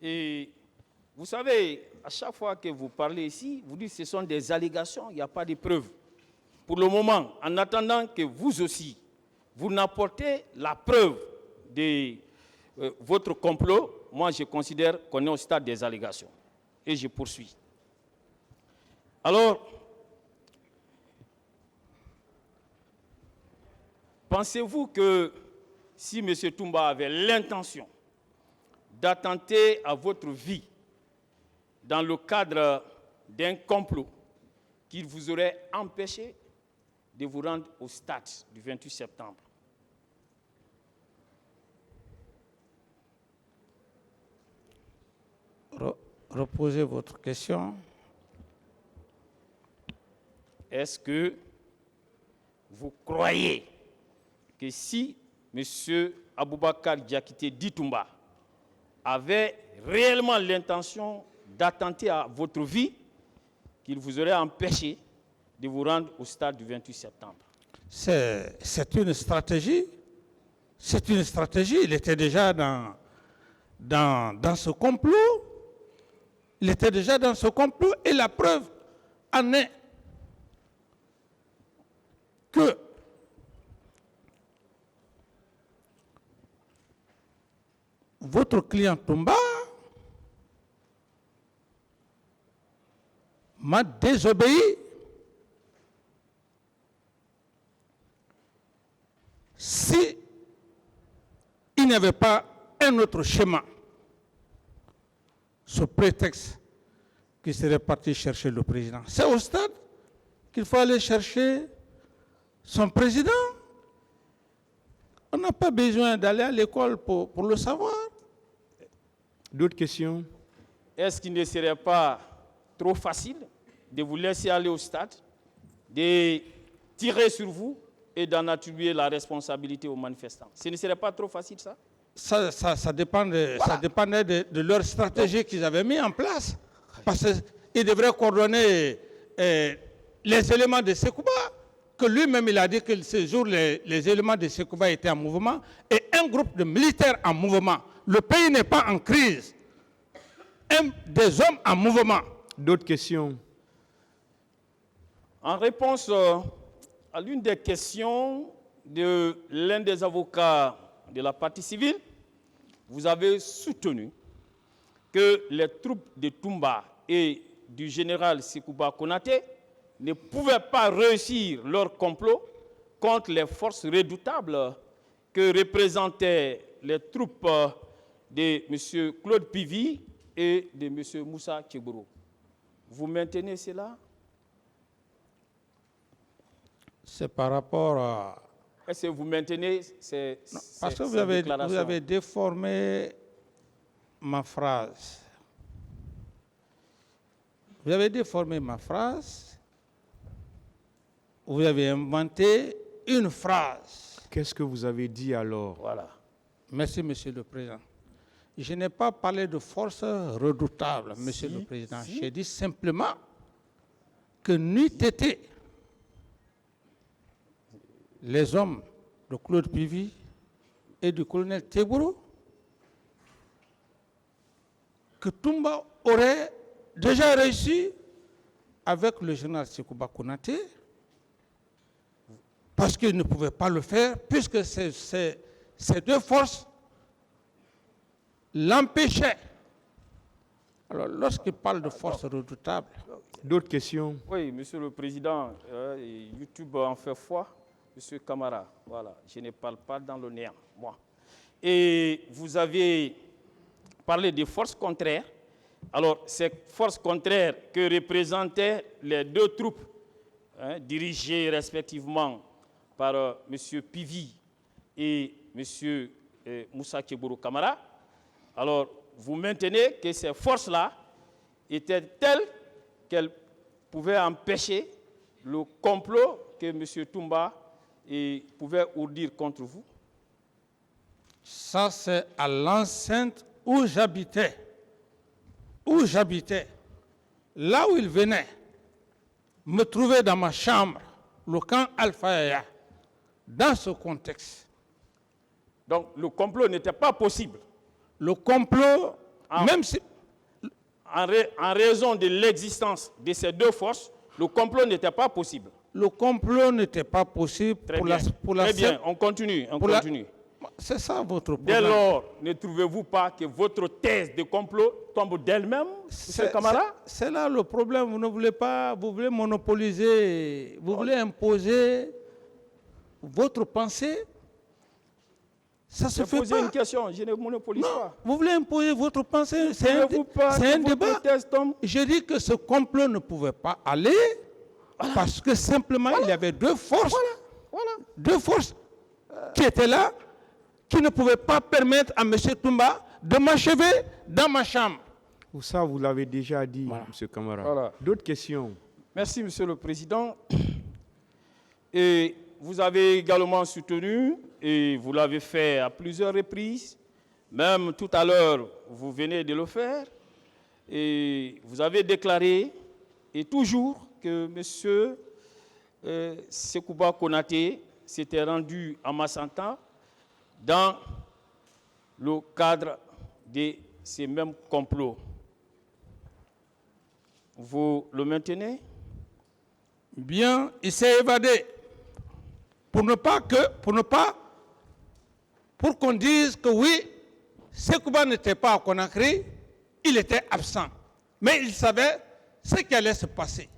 Et vous savez, à chaque fois que vous parlez ici, vous dites que ce sont des allégations, il n'y a pas de preuves. Pour le moment, en attendant que vous aussi, vous n'apportez la preuve de votre complot, moi je considère qu'on est au stade des allégations. Et je poursuis. Alors, pensez-vous que si M. Toumba avait l'intention d'attenter à votre vie dans le cadre d'un complot, qu'il vous aurait empêché de vous rendre au stade du 28 septembre? Reposez votre question. Est-ce que vous croyez que si M. Aboubakar Diakité Ditumba avait réellement l'intention d'attenter à votre vie, qu'il vous aurait empêché de vous rendre au stade du 28 septembre? C'est une stratégie. C'est une stratégie. Il était déjà dans ce complot. Il était déjà dans ce complot et la preuve en est que votre client Toumba m'a désobéi si il n'y avait pas un autre schéma, ce prétexte qu'il serait parti chercher le président. C'est au stade qu'il faut aller chercher son président. On n'a pas besoin d'aller à l'école pour le savoir. D'autres questions? Est-ce qu'il ne serait pas trop facile de vous laisser aller au stade, de tirer sur vous et d'en attribuer la responsabilité aux manifestants? Ce ne serait pas trop facile, ça? Ça dépendait de leur stratégie qu'ils avaient mis en place. Parce qu'ils devraient coordonner les éléments de Sekouba, que lui-même il a dit que ce jour les éléments de Sekouba étaient en mouvement, et un groupe de militaires en mouvement. Le pays n'est pas en crise. Des hommes en mouvement. D'autres questions? En réponse à l'une des questions de l'un des avocats de la partie civile, vous avez soutenu que les troupes de Toumba et du général Sekouba Konaté ne pouvaient pas réussir leur complot contre les forces redoutables que représentaient les troupes de M. Claude Pivi et de M. Moussa Tchegoro. Vous maintenez cela? C'est par rapport à... Est-ce que vous maintenez ces parce que déclarations? vous avez déformé ma phrase. Vous avez déformé ma phrase. Vous avez inventé une phrase. Qu'est-ce que vous avez dit alors? Voilà. Merci, Monsieur le Président. Je n'ai pas parlé de force redoutable, Monsieur le Président. J'ai dit simplement que n'eût été les hommes de Claude Pivi et du colonel Teboro, que Toumba aurait déjà réussi avec le général Sekouba Konaté, parce qu'il ne pouvait pas le faire, puisque ces deux forces l'empêchaient. Alors, lorsqu'il parle de force redoutable... D'autres questions? Oui, Monsieur le Président, YouTube en fait foi. Monsieur Camara, voilà, je ne parle pas dans le néant, moi. Et vous avez parlé des forces contraires. Alors, ces forces contraires que représentaient les deux troupes, dirigées respectivement par M. Pivi et M. Moussa Tchegoro Camara, alors vous maintenez que ces forces-là étaient telles qu'elles pouvaient empêcher le complot que M. Toumba pouvait ourdir contre vous? Ça, c'est à l'enceinte où j'habitais. Où j'habitais. Là où il venait me trouver dans ma chambre, le camp Alpha Yaya, dans ce contexte. Donc, le complot n'était pas possible? Le complot même si... En raison de l'existence de ces deux forces, le complot n'était pas possible. Le complot n'était pas possible Très pour bien. la Très bien, seule- on continue. pour la- continue. C'est ça votre Dès problème. lors, ne trouvez-vous pas que votre thèse de complot tombe d'elle-même, M. Camara? C'est là le problème. Vous ne voulez pas, vous voulez monopoliser, vous voulez imposer votre pensée. Ça se J'ai fait posé pas. une question, je ne monopolise Non, pas. vous voulez imposer votre pensée. C'est un, Trouvez-vous pas c'est un que votre débat. thèse tombe? Je dis que ce complot ne pouvait pas aller parce que simplement il y avait deux forces, Voilà. deux forces qui étaient là, qui ne pouvaient pas permettre à M. Toumba de m'achever dans ma chambre. Ça, vous l'avez déjà dit, M. Camara. Voilà. D'autres questions? Merci, Monsieur le Président. Et vous avez également soutenu, et vous l'avez fait à plusieurs reprises, même tout à l'heure, vous venez de le faire, et vous avez déclaré, et toujours, que M. Sekouba Konaté s'était rendu à Massanta dans le cadre de ces mêmes complots. Vous le maintenez? Bien, il s'est évadé pour qu'on dise que oui, Sekouba n'était pas à Conakry, il était absent. Mais il savait ce qui allait se passer.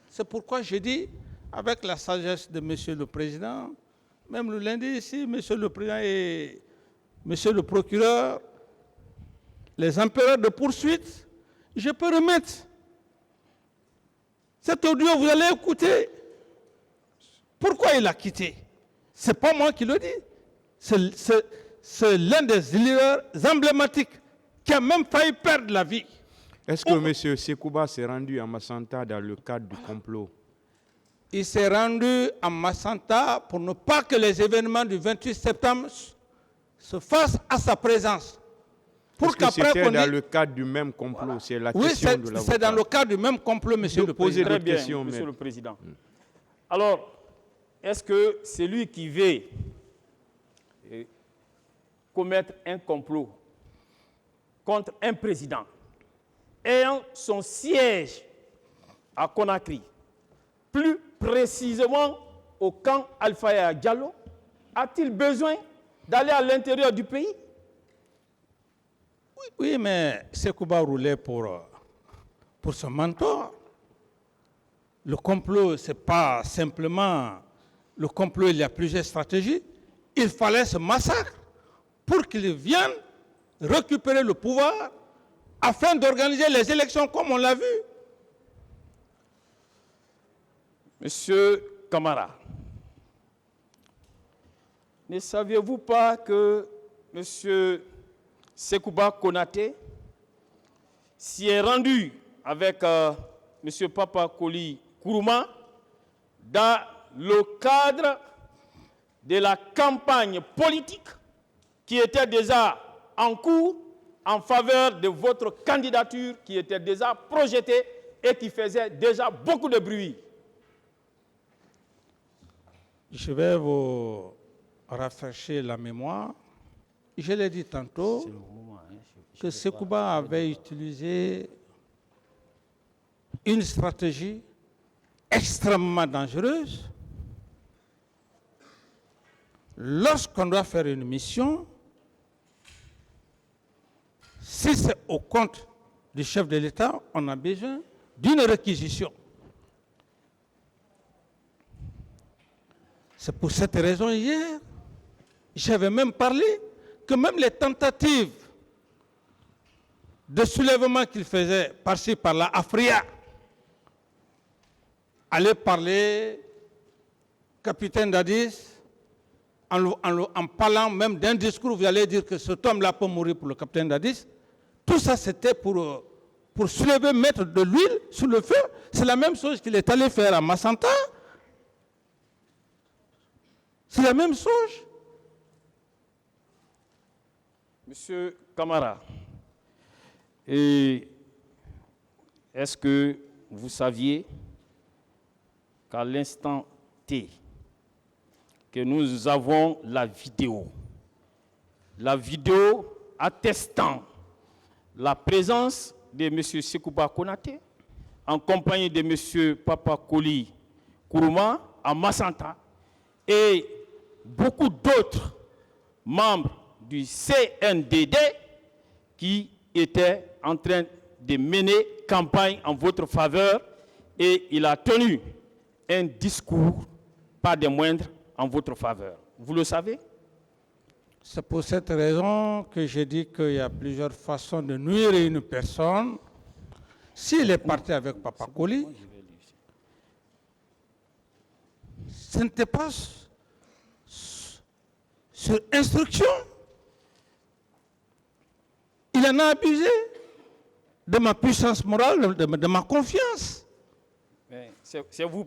C'est pourquoi je dis, avec la sagesse de M. le Président, même le lundi ici, M. le Président et M. le Procureur, les empereurs de poursuite, je peux remettre cet audio, vous allez écouter. Pourquoi il a quitté? Ce n'est pas moi qui le dis. C'est l'un des leaders emblématiques qui a même failli perdre la vie. Est-ce que M. Sekouba s'est rendu à Massanta dans le cadre du complot? Il s'est rendu à Massanta pour ne pas que les événements du 28 septembre se fassent à sa présence. Est-ce que c'était dans le cadre du même complot? C'est la Oui, question de l'avocat. c'est dans le cadre du même complot, Monsieur le Posez Président. Très d'autres bien, questions, Monsieur mais- le Président. Alors, est-ce que celui qui veut commettre un complot contre un président ayant son siège à Conakry, plus précisément au camp Alpha Diallo, a-t-il besoin d'aller à l'intérieur du pays? Oui, mais Sekouba roulait pour son mentor. Le complot, ce n'est pas simplement le complot, il y a plusieurs stratégies. Il fallait ce massacre pour qu'il vienne récupérer le pouvoir afin d'organiser les élections comme on l'a vu. Monsieur Camara, ne saviez-vous pas que Monsieur Sekouba Konaté s'y est rendu avec M. Papa Koli Kourouma dans le cadre de la campagne politique qui était déjà en cours en faveur de votre candidature qui était déjà projetée et qui faisait déjà beaucoup de bruit? Je vais vous rafraîchir la mémoire. Je l'ai dit tantôt que Sekouba avait utilisé une stratégie extrêmement dangereuse. Lorsqu'on doit faire une mission, si c'est au compte du chef de l'État, on a besoin d'une réquisition. C'est pour cette raison, hier, j'avais même parlé que même les tentatives de soulèvement qu'il faisait par-ci, par-là, Afria, aller parler, capitaine Dadis, en parlant même d'un discours, vous allez dire que cet homme-là peut mourir pour le capitaine Dadis. Tout ça, c'était pour soulever, mettre de l'huile sur le feu. C'est la même chose qu'il est allé faire à Massanta. C'est la même chose. Monsieur Camara, est-ce que vous saviez qu'à l'instant T, que nous avons la vidéo attestant la présence de M. Sekouba Konaté, en compagnie de M. Papa Koli Kourouma à Massanta et beaucoup d'autres membres du CNDD qui étaient en train de mener campagne en votre faveur, et il a tenu un discours, pas des moindres, en votre faveur. Vous le savez? C'est pour cette raison que j'ai dit qu'il y a plusieurs façons de nuire à une personne. S'il est parti avec Papa Koli, ce n'était pas sur instruction. Il en a abusé de ma puissance morale, de ma confiance. C'est vous,